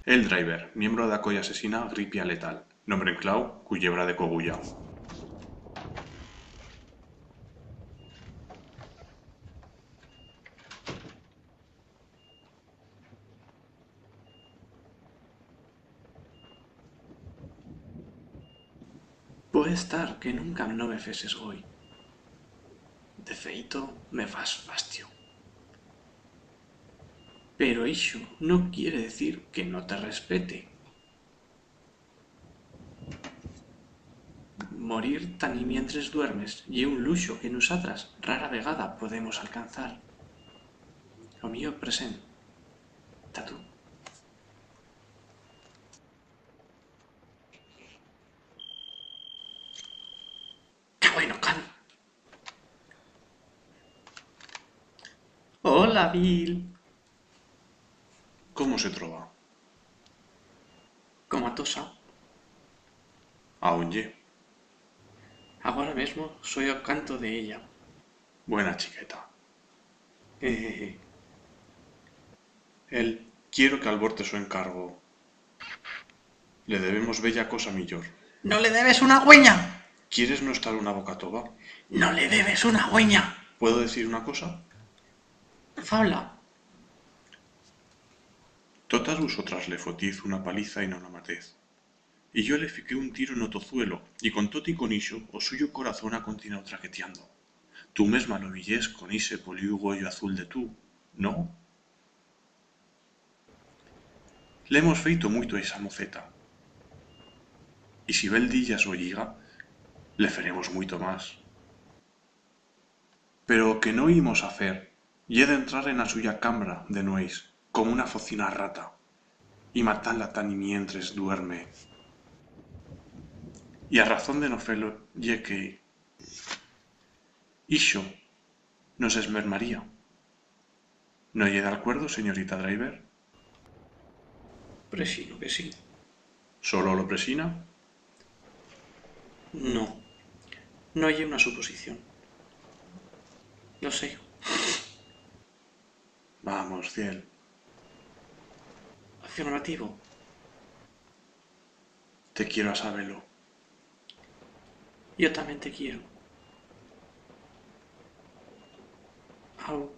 El Driver, miembro da colla asesina Gripia letal. Nombre en clau, Cullebra de Cogulla. Puede estar que nunca no me feses hoy. De feito, me fas fastio. Pero iso no quiere decir que no te respete. Morir tan y mientras duermes ye un luxo que nosotras rara vegada podemos alcanzar. O mío present, ta tú. ¡Qué bueno, can! Hola, Bill. ¿Cómo se trova? Como a tosa. Aún ye. Ahora mismo soy o canto de ella. Buena chiqueta. Jejeje. Él, quiero que alborte su encargo. Le debemos bella cosa millor. ¡No le debes una güeña! ¿Quieres no estar una boca toba? ¡No le debes una güeña! ¿Puedo decir una cosa? Fabla. Totas vosotras le fotiz una paliza y no la matez. Y yo le fiqué un tiro en o tozuelo, y con tot y con ixo, o suyo corazón ha continuado traqueteando. Tú mesma lo villés con ise poliu goyo azul de tú, ¿no? Le hemos feito muito a esa moceta. Y si vel dillas o lliga, le feremos muito más. Pero o que no imos hacer, ye de entrar en a suya cambra de nueis, como una focina rata, y matarla tan y mientres duerme. Y a razón de no felo, ye que ixo nos esmermaría. ¿No lle de acuerdo, señorita Driver? Presino que sí. ¿Solo lo presina? No. No hay una suposición. Lo sé. Vamos, ciel. Afirmativo. Te quiero a sabelo. Yo también te quiero. Au.